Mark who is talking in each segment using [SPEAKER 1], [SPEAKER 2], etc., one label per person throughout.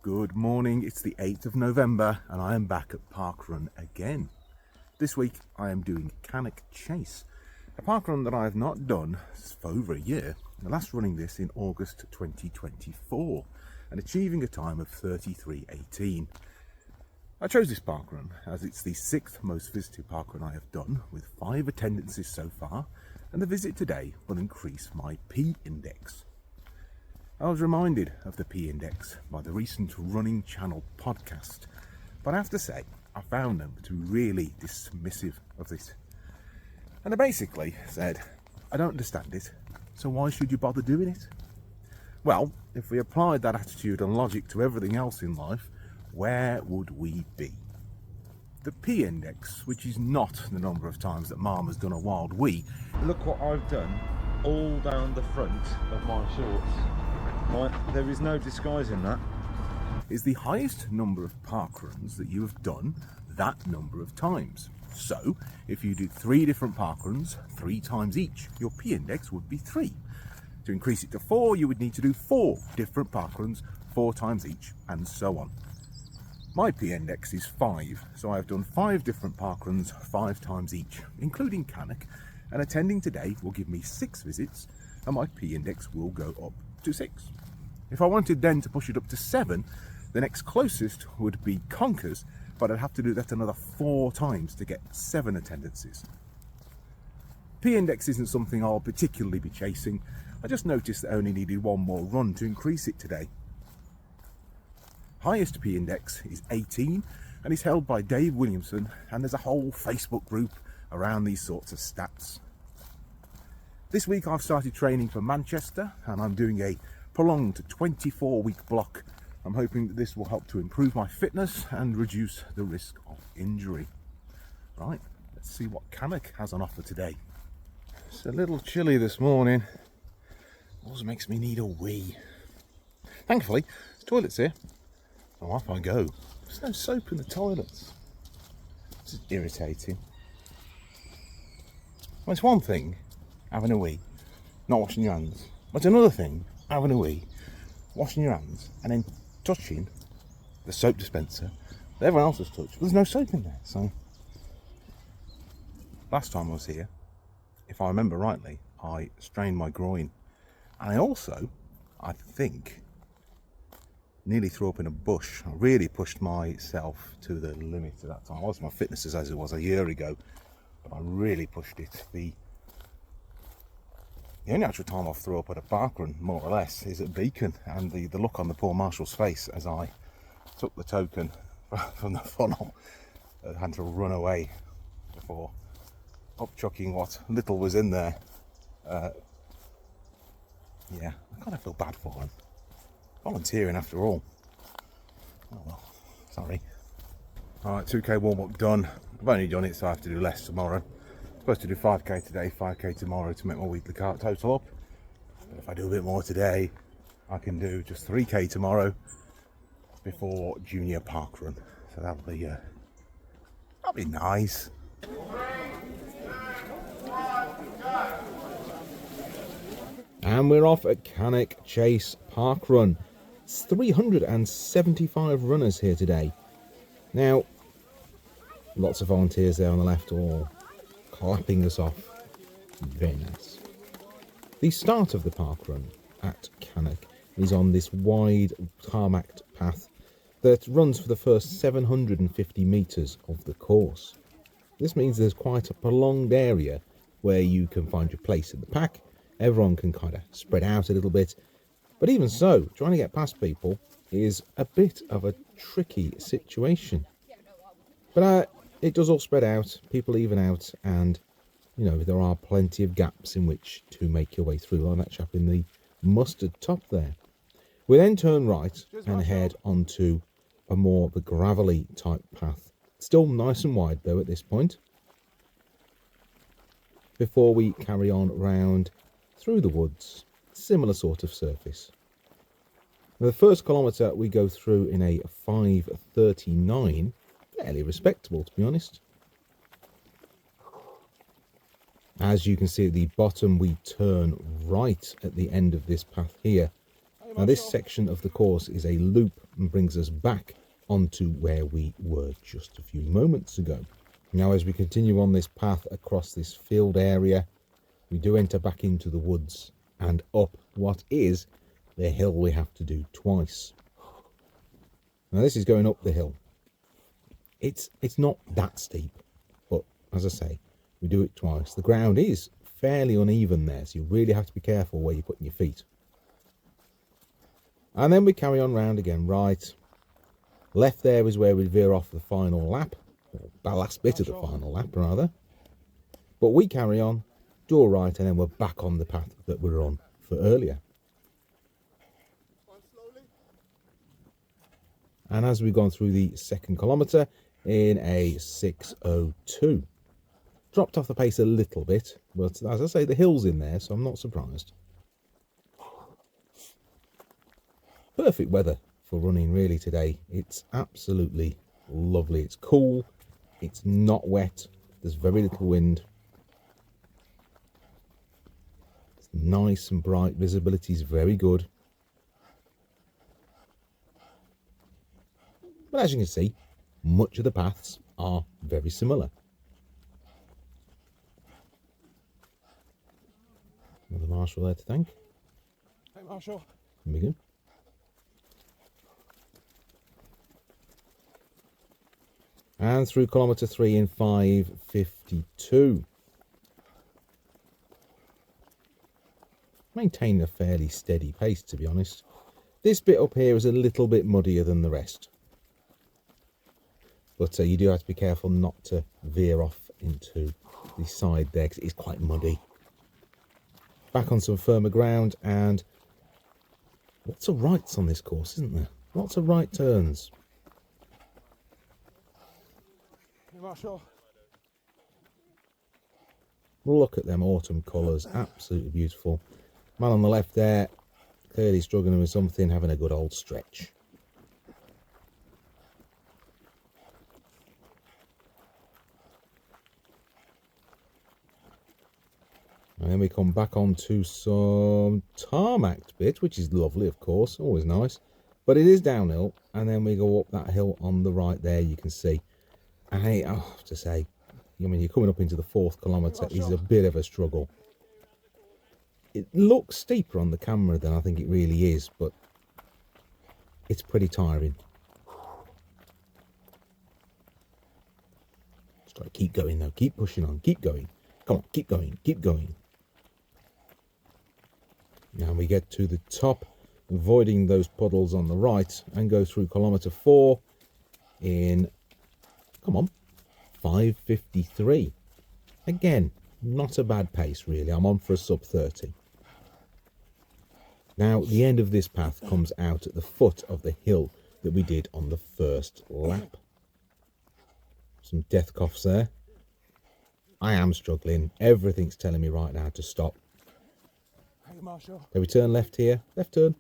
[SPEAKER 1] Good morning, it's the 8th of November and I am back at parkrun again. This week I am doing Cannock Chase, a parkrun that I have not done for over a year, the last running this in August 2024 and achieving a time of 33:18. I chose this parkrun as it's the 6th most visited parkrun I have done, with 5 attendances so far, and the visit today will increase my P index. I was reminded of the P index by the recent Running Channel podcast, but I have to say I found them to be really dismissive of this. And they basically said, I don't understand it, so why should you bother doing it? Well, if we applied that attitude and logic to everything else in life, where would we be? The P index, which is not the number of times that Mom has done a wild wee.
[SPEAKER 2] Look what I've done all down the front of my shorts. Right, there is no disguising that.
[SPEAKER 1] Is the highest number of parkruns that you have done that number of times. So, if you did 3 different parkruns 3 times each, your P index would be 3. To increase it to 4, you would need to do 4 different parkruns 4 times each, and so on. My P index is 5, so I have done 5 different parkruns 5 times each, including Cannock, and attending today will give me 6 visits, and my P index will go up to 6. If I wanted then to push it up to 7, the next closest would be Conkers, but I'd have to do that another 4 times to get 7 attendances. P index isn't something I'll particularly be chasing. I just noticed that I only needed 1 more run to increase it today. Highest P index is 18 and is held by Dave Williamson, and there's a whole Facebook group around these sorts of stats. This week I've started training for Manchester and I'm doing a prolonged 24-week block. I'm hoping that this will help to improve my fitness and reduce the risk of injury. Right, let's see what Cannock has on offer today. It's a little chilly this morning. Also makes me need a wee. Thankfully, there's toilets here. So off I go. There's no soap in the toilets. This is irritating. Well, it's one thing having a wee, not washing your hands. But it's another thing having a wee, washing your hands, and then touching the soap dispenser that everyone else has touched, but there's no soap in there. So last time I was here, if I remember rightly, I strained my groin, and I also, I think, nearly threw up in a bush. I really pushed myself to the limit at that time. I was my fitness as it was a year ago, but I really pushed it. The only actual time I've threw up at a parkrun, more or less, is at Beacon, and the look on the poor marshal's face as I took the token from the funnel and had to run away before upchucking what little was in there. Yeah, I kind of feel bad for him. Volunteering after all. Oh well, sorry. Alright, 2k warm-up done. I've only done it so I have to do less tomorrow. Supposed to do 5k today, 5k tomorrow to make my weekly cart total up. But if I do a bit more today, I can do just 3k tomorrow before junior parkrun. So that'll be nice.
[SPEAKER 3] And we're off at Cannock Chase parkrun. It's 375 runners here today. Now, lots of volunteers there on the left, all clapping us off. Very nice. The start of the parkrun at Cannock is on this wide tarmacked path that runs for the first 750 metres of the course. This means there's quite a prolonged area where you can find your place in the pack. Everyone can kind of spread out a little bit, but even so, trying to get past people is a bit of a tricky situation. But it does all spread out, people even out, and you know, there are plenty of gaps in which to make your way through, like that chap in the mustard top there. We then turn right and head onto a more of a gravelly type path. Still nice and wide though at this point, before we carry on round through the woods, similar sort of surface. Now, the first kilometre we go through in a 5:39, fairly respectable to be honest. As you can see at the bottom, we turn right at the end of this path here Now this section of the course is a loop and brings us back onto where we were just a few moments ago. Now as we continue on this path across this field area, we do enter back into the woods and up what is the hill we have to do twice. Now this is going up the hill. It's not that steep, but as I say, we do it twice. The ground is fairly uneven there, so you really have to be careful where you're putting your feet. And then we carry on round again. Right, left there is where we veer off the final lap, or the last bit of the final lap rather. But we carry on, do all right, and then we're back on the path that we were on for earlier. And as we've gone through the second kilometre in a 6:02, dropped off the pace a little bit, but as I say, the hill's in there, so I'm not surprised. Perfect weather for running really today. It's absolutely lovely. It's cool, it's not wet, there's very little wind. It's nice and bright, visibility is very good. But as you can see, much of the paths are very similar. Another marshal there to thank.
[SPEAKER 2] Hey Marshall.
[SPEAKER 3] There we go. And through kilometre 3 in 5:52. Maintaining a fairly steady pace, to be honest. This bit up here is a little bit muddier than the rest. But you do have to be careful not to veer off into the side there, because it is quite muddy. Back on some firmer ground, and lots of rights on this course, isn't there? Lots of right turns.
[SPEAKER 2] Hey Marshall.
[SPEAKER 3] Look at them autumn colours, absolutely beautiful. Man on the left there, clearly struggling with something, having a good old stretch. And then we come back onto some tarmacked bit, which is lovely, of course, always nice. But it is downhill, and then we go up that hill on the right there, you can see. And I have to say, I mean, you're coming up into the 4th kilometre, is a bit of a struggle. It looks steeper on the camera than I think it really is, but it's pretty tiring. Just try to keep going though, keep pushing on, keep going. Come on, keep going, keep going. Now we get to the top, avoiding those puddles on the right, and go through kilometre 4 in, come on, 5:53. Again, not a bad pace really. I'm on for a sub 30. Now the end of this path comes out at the foot of the hill that we did on the first lap. Some death coughs there. I am struggling. Everything's telling me right now to stop.
[SPEAKER 2] Hey Marshall.
[SPEAKER 3] So we turn left here, left turn,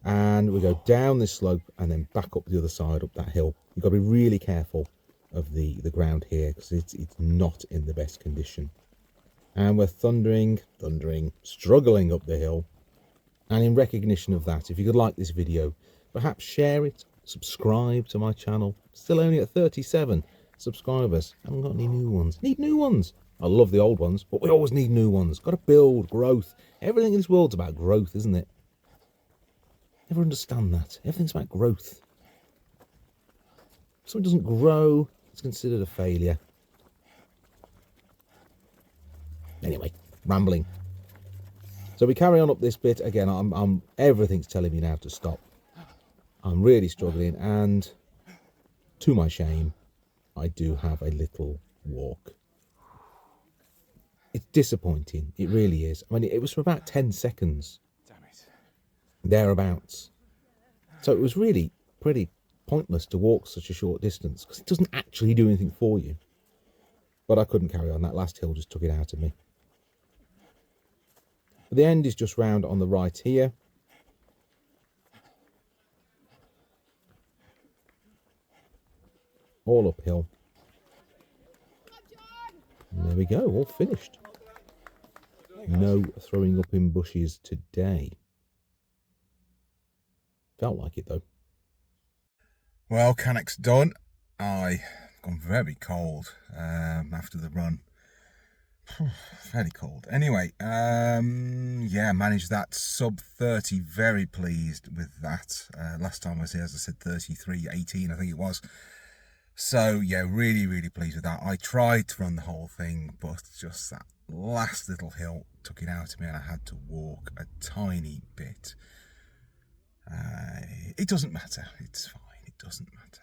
[SPEAKER 3] and we go down this slope and then back up the other side, up that hill. You've got to be really careful of the ground here, because it's not in the best condition. And we're thundering, struggling up the hill. And in recognition of that, if you could like this video, perhaps share it, subscribe to my channel. Still only at 37 subscribers. Haven't got any new ones. Need new ones. I love the old ones, but we always need new ones. Got to build, growth. Everything in this world's about growth, isn't it? Never understand that. Everything's about growth. If something doesn't grow, it's considered a failure. Anyway, rambling. So we carry on up this bit. Again, everything's telling me now to stop. I'm really struggling, and to my shame, I do have a little walk. It's disappointing. It really is. I mean, it was for about 10 seconds.
[SPEAKER 2] Damn it.
[SPEAKER 3] Thereabouts. So it was really pretty pointless to walk such a short distance, because it doesn't actually do anything for you. But I couldn't carry on. That last hill just took it out of me. But the end is just round on the right here. All uphill. And there we go, all finished. No throwing up in bushes today. Felt like it though.
[SPEAKER 1] Well, Cannock's done. I've gone very cold after the run. Fairly cold. Anyway, yeah, managed that sub 30. Very pleased with that. Last time I was here, as I said, 33:18, I think it was. So yeah, really pleased with that. I tried to run the whole thing, but just that last little hill took it out of me, and I had to walk a tiny bit. It doesn't matter. It's fine. It doesn't matter.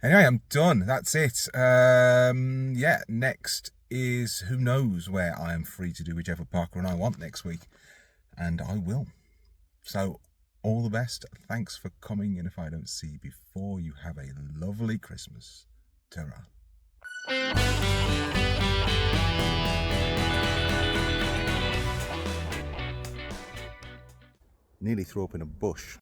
[SPEAKER 1] Anyway, I'm done. That's it. Yeah, next is who knows where I am free to do whichever parkrun I want next week, and I will. So all the best. Thanks for coming, and if I don't see you before, you have a lovely Christmas. Ta-ra. Nearly threw up in a bush.